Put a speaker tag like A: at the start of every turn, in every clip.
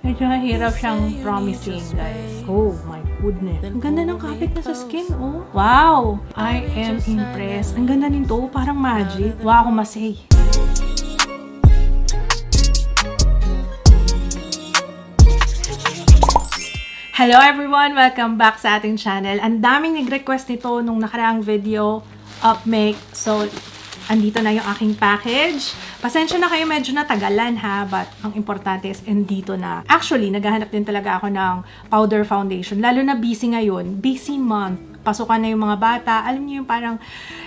A: Medyo mahirap siyang promising, guys. Oh my goodness. Ang ganda ng kapit na sa skin, oh. Wow! I am impressed. Ang ganda nito, parang magic. Wow, ako masay. Hello everyone! Welcome back sa ating channel. Ang daming nag-request nito nung nakaraang video, Upmake. So, andito na yung aking package. Pasensya na kayo, medyo natagalan ha, but ang importante is andito na. Actually, naghahanap din talaga ako ng powder foundation. Lalo na busy ngayon, busy month. Pasukan na yung mga bata. Alam niyo yung parang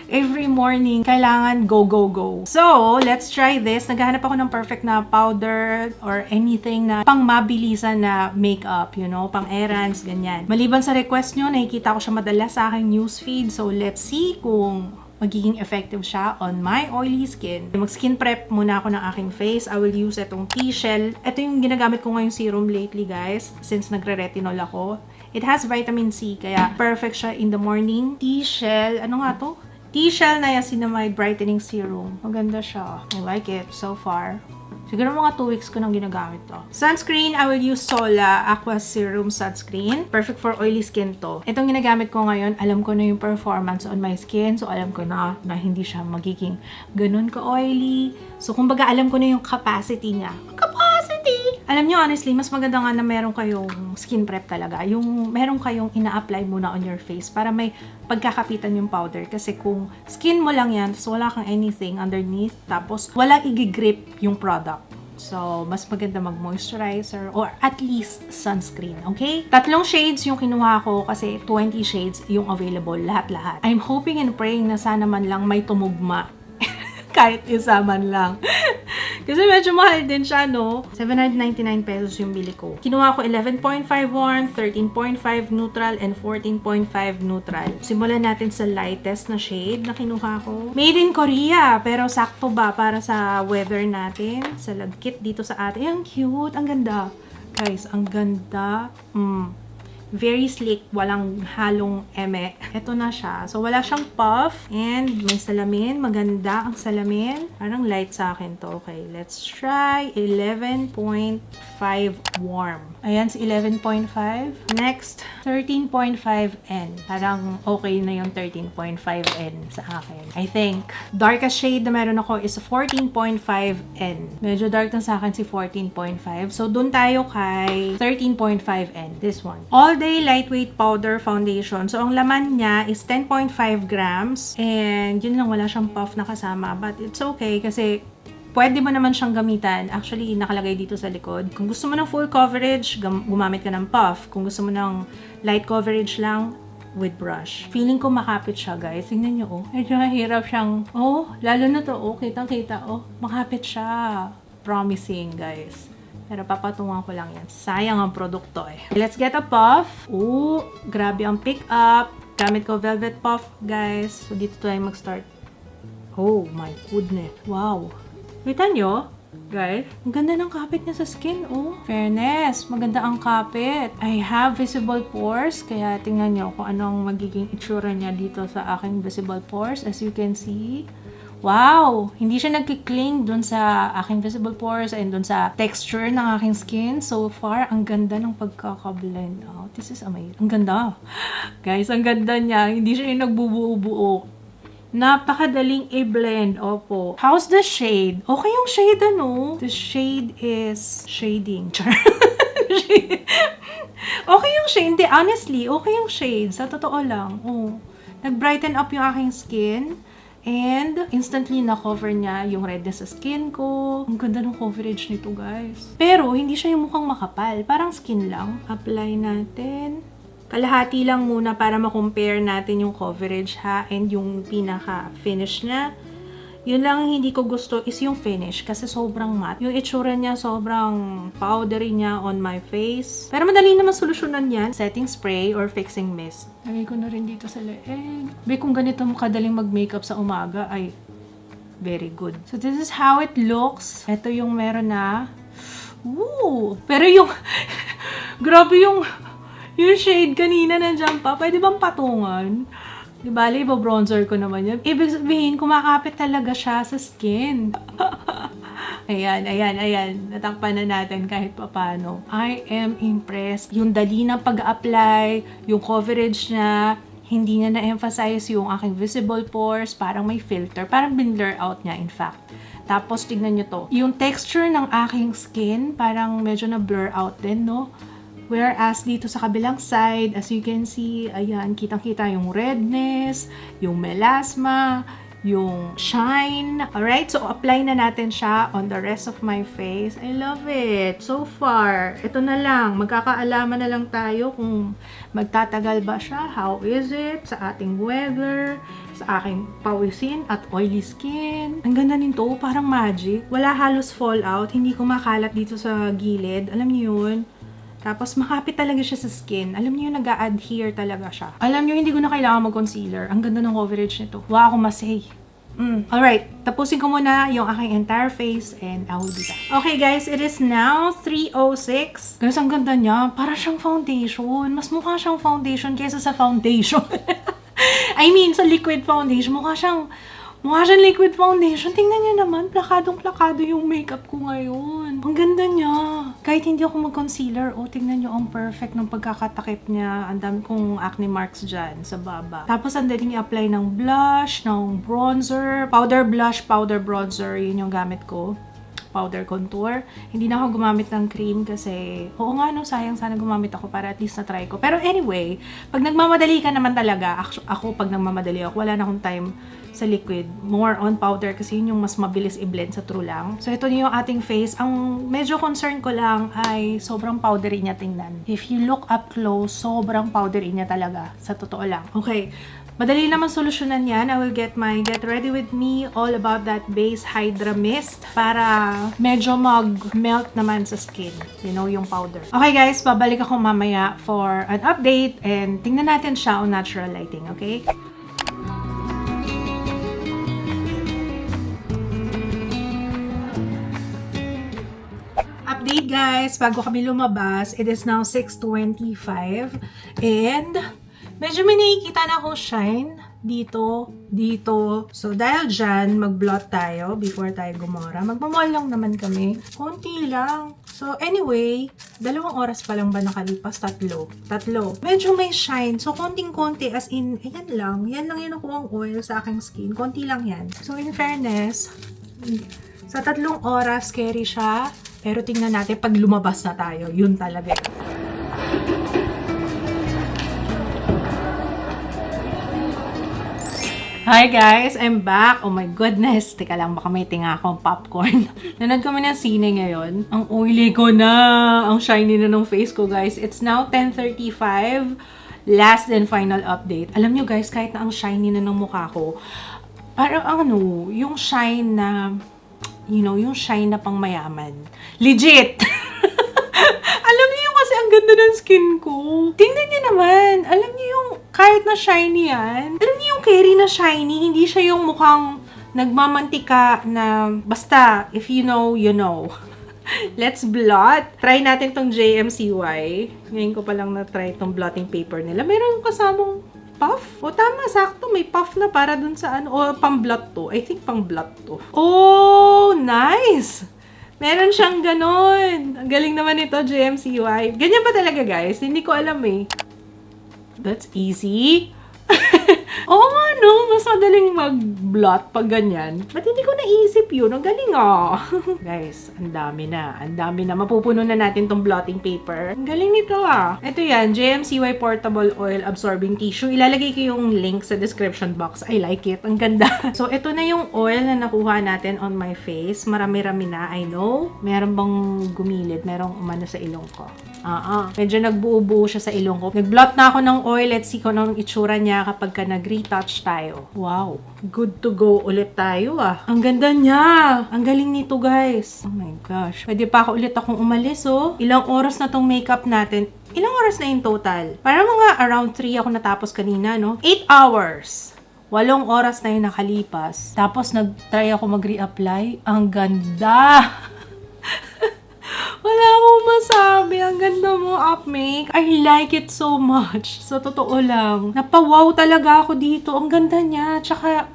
A: every morning, kailangan go, go, go. So, let's try this. Naghahanap ako ng perfect na powder or anything na pang mabilisan na makeup, you know, pang errands, ganyan. Maliban sa request nyo, nakikita ko siya madalas sa aking newsfeed. So, let's see kung magiging effective siya on my oily skin. Mag-skin prep muna ako ng aking face. I will use itong T-Shell. Ito yung ginagamit ko ngayong serum lately, guys, since nagre-retinol ako. It has vitamin C, kaya perfect siya in the morning. T-Shell, ano nga to? T-Shell Niacinamide Brightening Serum. Maganda siya. I like it so far. Siguro mga 2 weeks ko nang ginagamit to. Sunscreen, I will use Sola Aqua Serum Sunscreen. Perfect for oily skin to. Itong ginagamit ko ngayon, alam ko na yung performance on my skin. So, alam ko na hindi siya magiging ganun ka-oily. So, kumbaga, alam ko na yung capacity niya. Capacity! Alam nyo, honestly, mas maganda nga na meron kayong skin prep talaga. Yung meron kayong ina-apply muna on your face para may pagkakapitan yung powder. Kasi kung skin mo lang yan, so wala kang anything underneath, tapos wala i-grip yung product. So, mas maganda mag-moisturizer or at least sunscreen, okay? 3 shades yung kinuha ko kasi 20 shades yung available, lahat-lahat. I'm hoping and praying na sana man lang may tumugma. Kahit isa man lang. Kasi medyo mahal din siya, no? 799 pesos yung bili ko. Kinuha ko 11.5 warm, 13.5 neutral, and 14.5 neutral. Simulan natin sa lightest na shade na kinuha ko. Made in Korea, pero sakto ba para sa weather natin? Sa lagkit dito sa atin. Ay, ang cute! Ang ganda! Guys, ang ganda! Very sleek, walang halong eme. Ito na siya. So, wala siyang puff. And may salamin. Maganda ang salamin. Parang light sa akin to. Okay, let's try 11.5 warm. Ayan, si 11.5. Next, 13.5N. Parang okay na yung 13.5N sa akin. I think, darkest shade na meron ako is 14.5N. Medyo dark na sa akin si 14.5. So, dun tayo kay 13.5N. This one. All Day Lightweight Powder Foundation. So, ang laman niya is 10.5 grams. And, yun lang, wala siyang puff na kasama. But, it's okay kasi pwede mo naman siyang gamitan. Actually, nakalagay dito sa likod. Kung gusto mo ng full coverage, gumamit ka ng puff. Kung gusto mo ng light coverage lang, with brush. Feeling ko makapit siya, guys. Tingnan nyo, oh. Medyo mahirap siyang, oh, lalo na to, oh, kitang-kita, oh. Makapit siya. Promising, guys. Pero papatungan ko lang yan. Sayang ang produkto eh. Let's get a puff. Ooh, grabe ang pick up. Gamit ko velvet puff, guys. So, dito tayo mag-start. Oh my goodness. Wow. Kita nyo? Guys, ang ganda ng kapit niya sa skin, oh. Fairness, maganda ang kapit. I have visible pores, kaya tingnan nyo kung anong magiging itsura niya dito sa aking visible pores. As you can see, wow! Hindi siya nagkikling dun sa aking visible pores and dun sa texture ng aking skin. So far, ang ganda ng pagkakablend. Oh, this is amazing. Ang ganda. Guys, ang ganda niya. Hindi siya yung nagbubuo-buo. Napakadaling i-blend. Opo. How's the shade? Okay yung shade, ano? The shade is shading. Okay yung shade. Hindi, honestly, okay yung shade. Sa totoo lang. Oh. Nag-brighten up yung aking skin. And, instantly na-cover niya yung redness sa skin ko. Ang ganda ng coverage nito, guys. Pero, hindi siya yung mukhang makapal. Parang skin lang. Apply natin. Kalahati lang muna para ma-compare natin yung coverage, ha? And yung pinaka-finish niya. Yun lang hindi ko gusto is yung finish kasi sobrang matte. Yung itsura niya sobrang powdery niya on my face. Pero madali naman solusyonan yan. Setting spray or fixing mist. Lagay ko na rin dito sa leeg. Kung ganito mo kadaling mag-makeup sa umaga, ay very good. So this is how it looks. Ito yung meron na. Woo! Pero yung grabe yung shade kanina nandiyan pa. Pwede bang patungan? Di bali, bronzer ko naman yan. Ibig sabihin, kumakapit talaga siya sa skin. Ayan, ayan, ayan. Natakpan na natin kahit papano. I am impressed. Yung dali ng pag-apply, yung coverage niya, hindi niya na-emphasize yung aking visible pores, parang may filter, parang bin-blur out niya in fact. Tapos tignan nyo to, yung texture ng aking skin, parang medyo na-blur out din, no? Whereas dito sa kabilang side, as you can see, ayan, kitang-kita yung redness, yung melasma, yung shine. Alright, so apply na natin siya on the rest of my face. I love it. So far, ito na lang. Magkakaalaman na lang tayo kung magtatagal ba siya. How is it sa ating weather, sa aking pawisin at oily skin. Ang ganda nito, parang magic. Wala halos fallout. Hindi kumakalat dito sa gilid. Alam niyo yun? Tapos, makapit talaga siya sa skin. Alam niyo, nag-a-adhere talaga siya. Alam niyo, hindi ko na kailangan mag-concealer. Ang ganda ng coverage nito. Wow, ako masay. Alright, tapusin ko muna yung aking entire face and I will do that. Okay guys, it is now 3:06. Guys, ang ganda niya. Para siyang foundation. Mas mukha siyang foundation kaysa sa foundation. I mean, sa liquid foundation, mukha siyang liquid foundation. Tingnan niyo naman, plakadong-plakado yung makeup ko ngayon. Ang ganda niya. Kahit hindi ako mag-concealer, tingnan niyo ang perfect ng pagkakatakip niya. Ang dami kong acne marks dyan sa baba. Tapos, ang daling i-apply ng blush, ng bronzer, powder blush, powder bronzer. Yun yung gamit ko. Powder contour. Hindi na ako gumamit ng cream kasi, oo nga no, sayang sana gumamit ako para at least na-try ko. Pero anyway, pag nagmamadali ka naman talaga, ako pag nagmamadali ako, wala na akong time sa liquid. More on powder kasi yun yung mas mabilis i-blend sa true lang. So ito yung ating face. Ang medyo concern ko lang ay sobrang powdery niya tingnan. If you look up close, sobrang powdery niya talaga. Sa totoo lang. Okay. Madali naman solusyonan yan. I will get my Get Ready With Me All About That Base Hydra Mist para medyo mag-melt naman sa skin. You know, yung powder. Okay guys, babalik ako mamaya for an update and tingnan natin siya on natural lighting, okay? Update guys, bago kami lumabas, it is now 6:25 and medyo may nakikita na akong shine dito. So, dahil dyan, mag-blot tayo before tayo gumora. Magmamall lang naman kami. Konti lang. So, anyway, 2 oras pa lang ba nakalipas? Tatlo. Medyo may shine. So, konting-konti as in, ayan lang. Yan lang yung nakuha ang oil sa aking skin. Konti lang yan. So, in fairness, sa 3 oras, scary siya. Pero tingnan natin pag lumabas na tayo. Yun talaga. Hi guys! I'm back! Oh my goodness! Teka lang, baka may tinga akong popcorn. Nanood kami ng sine ngayon. Ang oily ko na! Ang shiny na ng face ko, guys. It's now 10:35. Last and final update. Alam nyo guys, kahit na ang shiny na ng mukha ko, parang yung shine na, you know, yung shine na pang mayaman. Legit! Alam niyo yung kasi ang ganda ng skin ko. Tingnan niyo naman. Alam niyo yung kahit na shiny yan. Alam niyo yung Kerry na shiny. Hindi siya yung mukhang nagmamantika na basta if you know, you know. Let's blot. Try natin tong JMCY. Ngayon ko palang na-try tong blotting paper nila. Meron kasamang puff? O tama, sakto. May puff na para dun sa ano. O pang-blot to. I think pang-blot to. Oh, nice! Meron siyang ganon. Ang galing naman ito, JMCY. Ganyan pa talaga, guys. Hindi ko alam eh. That's easy. Oo nga, no? Mas madaling mag-blot pag ganyan. Ba't hindi ko naisip yun? Ang galing, oh. Guys, ang dami na. Ang dami na. Mapupuno na natin tong blotting paper. Ang galing nito, ah. Ito yan, JMCY Portable Oil Absorbing Tissue. Ilalagay ko yung link sa description box. I like it. Ang ganda. So, ito na yung oil na nakuha natin on my face. Marami-rami na, I know. Meron bang gumilid? Merong umano sa ilong ko. Medyo nagbuo-buo siya sa ilong ko. Nag-blot na ako ng oil. Let's see kung anong itsura niya kapag ka nag-retouch tayo. Wow. Good to go ulit tayo, ah. Ang ganda niya. Ang galing nito, guys. Oh my gosh. Pwede pa ako ulit akong umalis, oh. Ilang oras na tong makeup natin. Ilang oras na in total? Parang mga around 3 ako natapos kanina, no? 8 hours. 8 oras na yung nakalipas. Tapos nag-try ako mag-reapply. Ang ganda. Wala akong masabi. Ang ganda mo, Upmake. I like it so much. Sa totoo lang. Napawaw talaga ako dito. Ang ganda niya. Tsaka,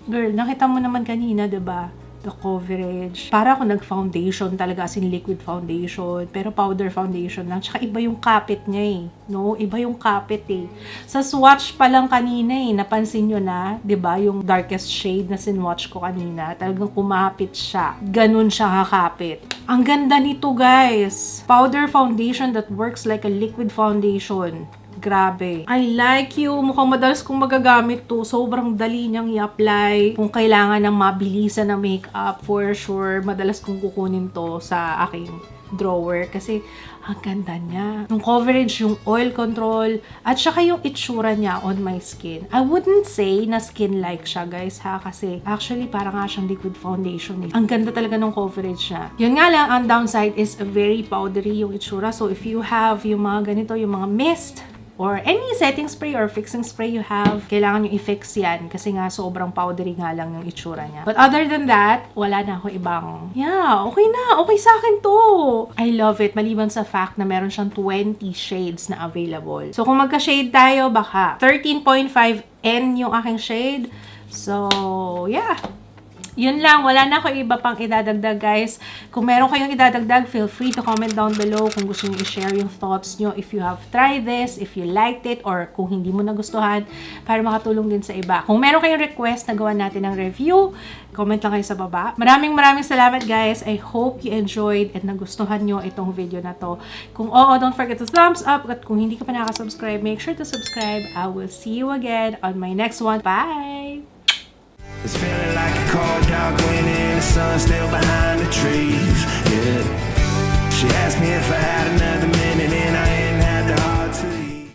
A: girl, nakita mo naman kanina, diba? the coverage. Para ako nag-foundation talaga, as in liquid foundation. Pero powder foundation lang. Tsaka iba yung kapit niya eh. No? Iba yung kapit eh. Sa swatch pa lang kanina eh, napansin nyo na, 'di ba yung darkest shade na sinwatch ko kanina, talagang kumapit siya. Ganun siya kakapit. Ang ganda nito guys. Powder foundation that works like a liquid foundation. Grabe. I like you. Mukhang madalas kong magagamit to. Sobrang dali niyang i-apply. Kung kailangan ng mabilisan na makeup, for sure, madalas kong kukunin to sa aking drawer. Kasi, ang ganda niya. Yung coverage, yung oil control, at saka yung itsura niya on my skin. I wouldn't say na skin-like siya, guys, ha? Kasi, actually, parang nga siyang liquid foundation, eh. Ang ganda talaga ng coverage niya. Yun nga lang, ang downside is very powdery yung itsura. So, if you have yung mga ganito, yung mga mist, or any setting spray or fixing spray you have, kailangan nyo i-fix yan kasi nga sobrang powdery nga lang yung itsura niya. But other than that, wala na ako ibang, okay na, okay sa akin to. I love it, maliban sa fact na meron siyang 20 shades na available. So kung magka-shade tayo, baka 13.5N yung aking shade. So, yeah. Yun lang, wala na ako iba pang idadagdag guys. Kung meron kayong idadagdag, feel free to comment down below kung gusto nyo i-share yung thoughts nyo if you have tried this, if you liked it, or kung hindi mo nagustuhan, para makatulong din sa iba. Kung meron kayong request na gawa natin ng review, comment lang kayo sa baba. Maraming salamat guys. I hope you enjoyed at nagustuhan nyo itong video na to. Kung oo, don't forget to thumbs up. At kung hindi ka pa nakasubscribe, make sure to subscribe. I will see you again on my next one. Bye!
B: It's feeling like a cold dark wind and the sun still behind the trees. Yeah. She asked me if I had another minute.